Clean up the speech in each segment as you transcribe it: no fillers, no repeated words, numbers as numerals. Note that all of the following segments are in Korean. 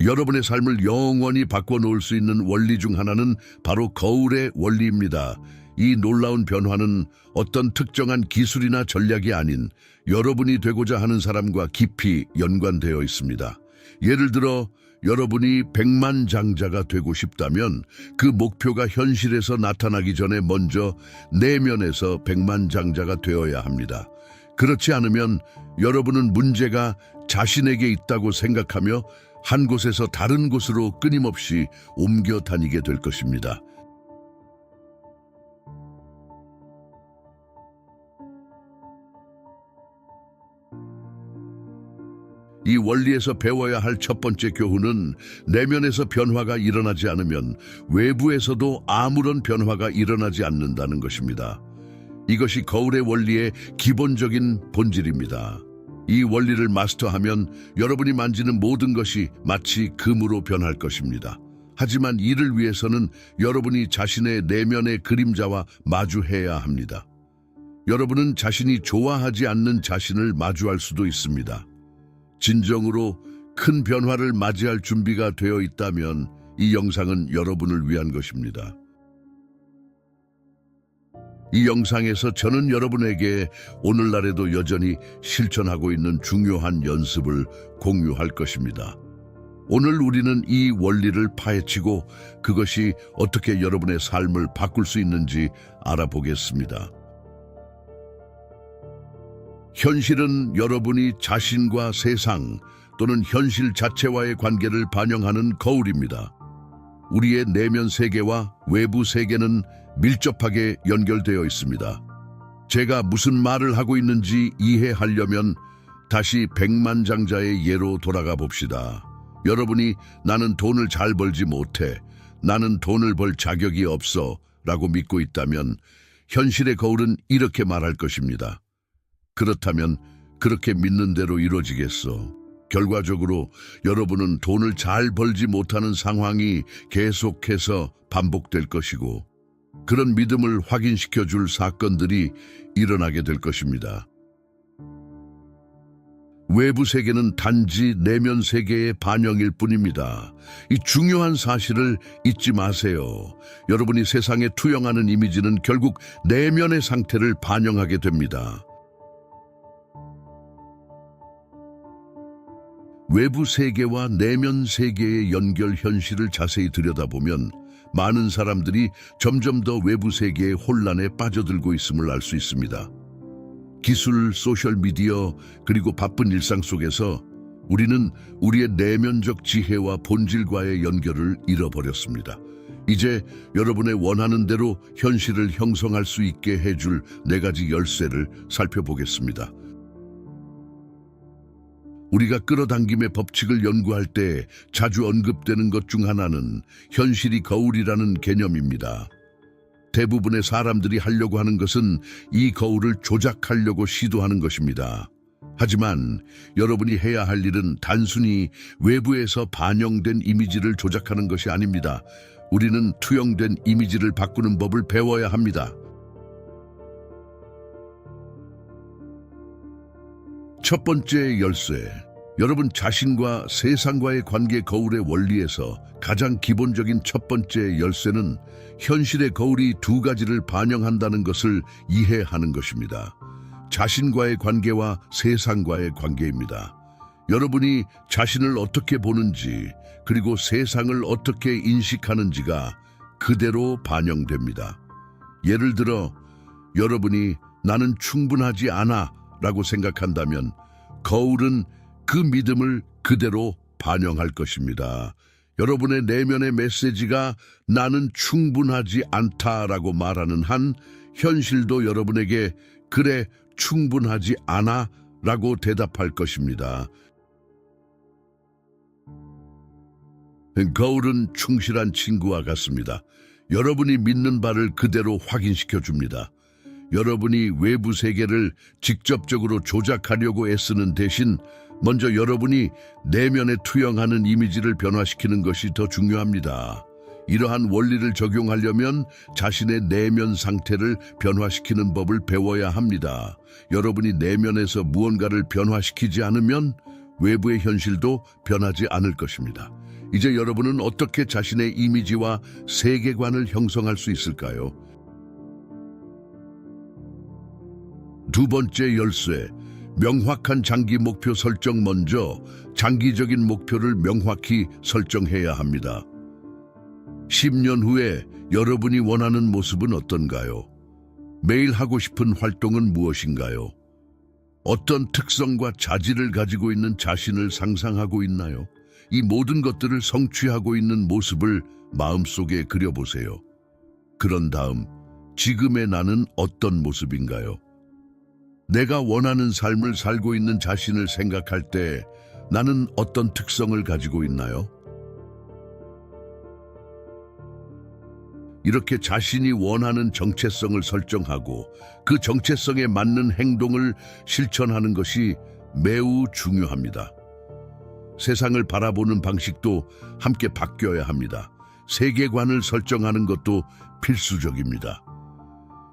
여러분의 삶을 영원히 바꿔놓을 수 있는 원리 중 하나는 바로 거울의 원리입니다. 이 놀라운 변화는 어떤 특정한 기술이나 전략이 아닌 여러분이 되고자 하는 사람과 깊이 연관되어 있습니다. 예를 들어 여러분이 백만장자가 되고 싶다면 그 목표가 현실에서 나타나기 전에 먼저 내면에서 백만장자가 되어야 합니다. 그렇지 않으면 여러분은 문제가 자신에게 있다고 생각하며 한 곳에서 다른 곳으로 끊임없이 옮겨 다니게 될 것입니다. 이 원리에서 배워야 할 첫 번째 교훈은 내면에서 변화가 일어나지 않으면 외부에서도 아무런 변화가 일어나지 않는다는 것입니다. 이것이 거울의 원리의 기본적인 본질입니다. 이 원리를 마스터하면 여러분이 만지는 모든 것이 마치 금으로 변할 것입니다. 하지만 이를 위해서는 여러분이 자신의 내면의 그림자와 마주해야 합니다. 여러분은 자신이 좋아하지 않는 자신을 마주할 수도 있습니다. 진정으로 큰 변화를 맞이할 준비가 되어 있다면 이 영상은 여러분을 위한 것입니다. 이 영상에서 저는 여러분에게 오늘날에도 여전히 실천하고 있는 중요한 연습을 공유할 것입니다. 오늘 우리는 이 원리를 파헤치고 그것이 어떻게 여러분의 삶을 바꿀 수 있는지 알아보겠습니다. 현실은 여러분이 자신과 세상 또는 현실 자체와의 관계를 반영하는 거울입니다. 우리의 내면 세계와 외부 세계는 밀접하게 연결되어 있습니다. 제가 무슨 말을 하고 있는지 이해하려면 다시 백만장자의 예로 돌아가 봅시다. 여러분이 나는 돈을 잘 벌지 못해, 나는 돈을 벌 자격이 없어 라고 믿고 있다면 현실의 거울은 이렇게 말할 것입니다. 그렇다면 그렇게 믿는 대로 이루어지겠어. 결과적으로 여러분은 돈을 잘 벌지 못하는 상황이 계속해서 반복될 것이고 그런 믿음을 확인시켜 줄 사건들이 일어나게 될 것입니다. 외부 세계는 단지 내면 세계의 반영일 뿐입니다. 이 중요한 사실을 잊지 마세요. 여러분이 세상에 투영하는 이미지는 결국 내면의 상태를 반영하게 됩니다. 외부 세계와 내면 세계의 연결 현실을 자세히 들여다보면 많은 사람들이 점점 더 외부 세계의 혼란에 빠져들고 있음을 알 수 있습니다. 기술, 소셜미디어, 그리고 바쁜 일상 속에서 우리는 우리의 내면적 지혜와 본질과의 연결을 잃어버렸습니다. 이제 여러분의 원하는 대로 현실을 형성할 수 있게 해줄 4가지 열쇠를 살펴보겠습니다. 우리가 끌어당김의 법칙을 연구할 때 자주 언급되는 것 중 하나는 현실이 거울이라는 개념입니다. 대부분의 사람들이 하려고 하는 것은 이 거울을 조작하려고 시도하는 것입니다. 하지만 여러분이 해야 할 일은 단순히 외부에서 반영된 이미지를 조작하는 것이 아닙니다. 우리는 투영된 이미지를 바꾸는 법을 배워야 합니다. 첫 번째 열쇠, 여러분 자신과 세상과의 관계 거울의 원리에서 가장 기본적인 첫 번째 열쇠는 현실의 거울이 2가지를 반영한다는 것을 이해하는 것입니다. 자신과의 관계와 세상과의 관계입니다. 여러분이 자신을 어떻게 보는지 그리고 세상을 어떻게 인식하는지가 그대로 반영됩니다. 예를 들어 여러분이 나는 충분하지 않아 라고 생각한다면 거울은 그 믿음을 그대로 반영할 것입니다. 여러분의 내면의 메시지가 나는 충분하지 않다라고 말하는 한 현실도 여러분에게 그래 충분하지 않아 라고 대답할 것입니다. 거울은 충실한 친구와 같습니다. 여러분이 믿는 바를 그대로 확인시켜 줍니다. 여러분이 외부 세계를 직접적으로 조작하려고 애쓰는 대신 먼저 여러분이 내면에 투영하는 이미지를 변화시키는 것이 더 중요합니다. 이러한 원리를 적용하려면 자신의 내면 상태를 변화시키는 법을 배워야 합니다. 여러분이 내면에서 무언가를 변화시키지 않으면 외부의 현실도 변하지 않을 것입니다. 이제 여러분은 어떻게 자신의 이미지와 세계관을 형성할 수 있을까요? 두 번째 열쇠, 명확한 장기 목표 설정. 먼저 장기적인 목표를 명확히 설정해야 합니다. 10년 후에 여러분이 원하는 모습은 어떤가요? 매일 하고 싶은 활동은 무엇인가요? 어떤 특성과 자질을 가지고 있는 자신을 상상하고 있나요? 이 모든 것들을 성취하고 있는 모습을 마음속에 그려보세요. 그런 다음, 지금의 나는 어떤 모습인가요? 내가 원하는 삶을 살고 있는 자신을 생각할 때 나는 어떤 특성을 가지고 있나요? 이렇게 자신이 원하는 정체성을 설정하고 그 정체성에 맞는 행동을 실천하는 것이 매우 중요합니다. 세상을 바라보는 방식도 함께 바뀌어야 합니다. 세계관을 설정하는 것도 필수적입니다.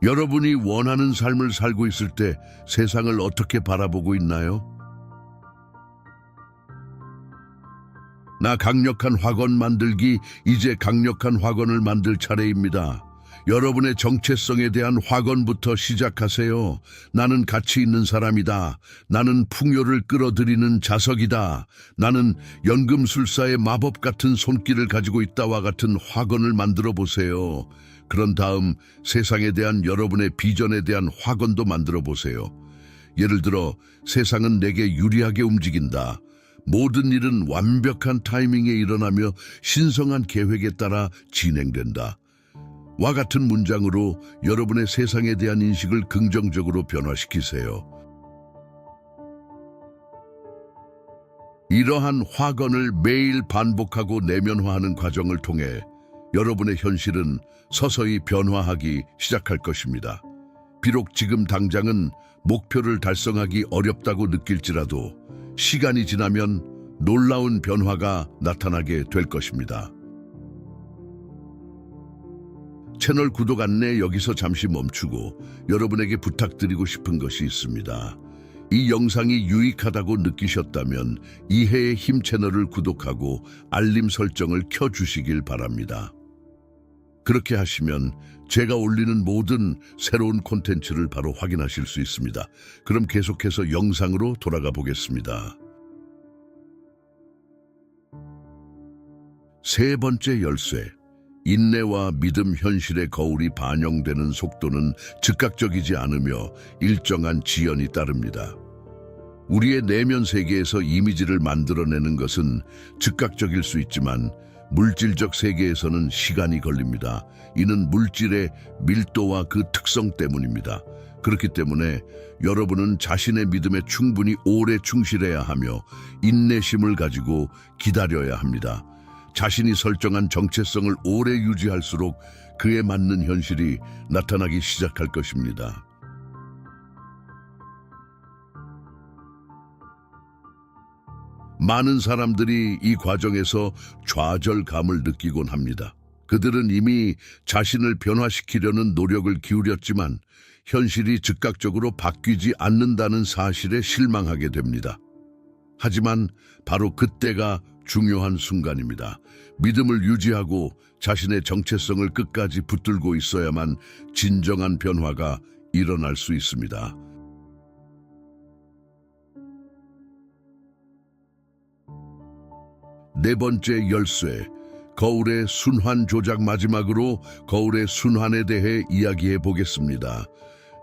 여러분이 원하는 삶을 살고 있을 때 세상을 어떻게 바라보고 있나요? 나 강력한 학원 만들기, 이제 강력한 학원을 만들 차례입니다. 여러분의 정체성에 대한 학원부터 시작하세요. 나는 가치 있는 사람이다. 나는 풍요를 끌어들이는 자석이다. 나는 연금술사의 마법 같은 손길을 가지고 있다와 같은 학원을 만들어 보세요. 그런 다음 세상에 대한 여러분의 비전에 대한 학원도 만들어 보세요. 예를 들어, 세상은 내게 유리하게 움직인다. 모든 일은 완벽한 타이밍에 일어나며 신성한 계획에 따라 진행된다. 와 같은 문장으로 여러분의 세상에 대한 인식을 긍정적으로 변화시키세요. 이러한 확언을 매일 반복하고 내면화하는 과정을 통해 여러분의 현실은 서서히 변화하기 시작할 것입니다. 비록 지금 당장은 목표를 달성하기 어렵다고 느낄지라도 시간이 지나면 놀라운 변화가 나타나게 될 것입니다. 채널 구독 안내 여기서 잠시 멈추고 여러분에게 부탁드리고 싶은 것이 있습니다. 이 영상이 유익하다고 느끼셨다면 이해의 힘 채널을 구독하고 알림 설정을 켜주시길 바랍니다. 그렇게 하시면 제가 올리는 모든 새로운 콘텐츠를 바로 확인하실 수 있습니다. 그럼 계속해서 영상으로 돌아가 보겠습니다. 세 번째 열쇠, 인내와 믿음. 현실의 거울이 반영되는 속도는 즉각적이지 않으며 일정한 지연이 따릅니다. 우리의 내면 세계에서 이미지를 만들어내는 것은 즉각적일 수 있지만 물질적 세계에서는 시간이 걸립니다. 이는 물질의 밀도와 그 특성 때문입니다. 그렇기 때문에 여러분은 자신의 믿음에 충분히 오래 충실해야 하며 인내심을 가지고 기다려야 합니다. 자신이 설정한 정체성을 오래 유지할수록 그에 맞는 현실이 나타나기 시작할 것입니다. 많은 사람들이 이 과정에서 좌절감을 느끼곤 합니다. 그들은 이미 자신을 변화시키려는 노력을 기울였지만 현실이 즉각적으로 바뀌지 않는다는 사실에 실망하게 됩니다. 하지만 바로 그때가 중요한 순간입니다. 믿음을 유지하고 자신의 정체성을 끝까지 붙들고 있어야만 진정한 변화가 일어날 수 있습니다. 네 번째 열쇠, 거울의 순환 조작. 마지막으로 거울의 순환에 대해 이야기해 보겠습니다.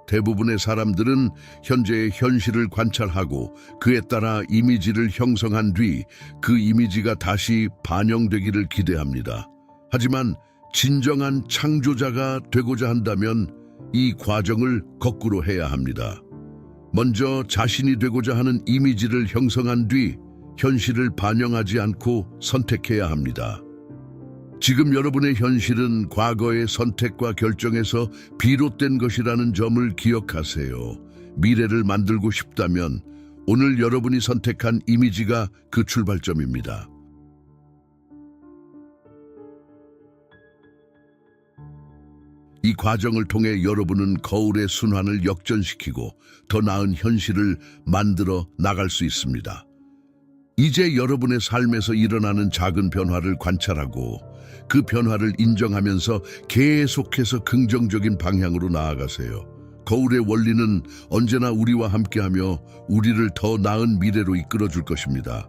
대부분의 사람들은 현재의 현실을 관찰하고 그에 따라 이미지를 형성한 뒤 그 이미지가 다시 반영되기를 기대합니다. 하지만 진정한 창조자가 되고자 한다면 이 과정을 거꾸로 해야 합니다. 먼저 자신이 되고자 하는 이미지를 형성한 뒤 현실을 반영하지 않고 선택해야 합니다. 지금 여러분의 현실은 과거의 선택과 결정에서 비롯된 것이라는 점을 기억하세요. 미래를 만들고 싶다면 오늘 여러분이 선택한 이미지가 그 출발점입니다. 이 과정을 통해 여러분은 거울의 순환을 역전시키고 더 나은 현실을 만들어 나갈 수 있습니다. 이제 여러분의 삶에서 일어나는 작은 변화를 관찰하고 그 변화를 인정하면서 계속해서 긍정적인 방향으로 나아가세요. 거울의 원리는 언제나 우리와 함께하며 우리를 더 나은 미래로 이끌어 줄 것입니다.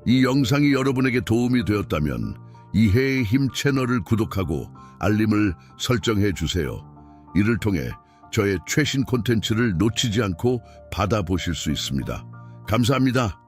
이 영상이 여러분에게 도움이 되었다면 이해의 힘 채널을 구독하고 알림을 설정해 주세요. 이를 통해 저의 최신 콘텐츠를 놓치지 않고 받아보실 수 있습니다. 감사합니다.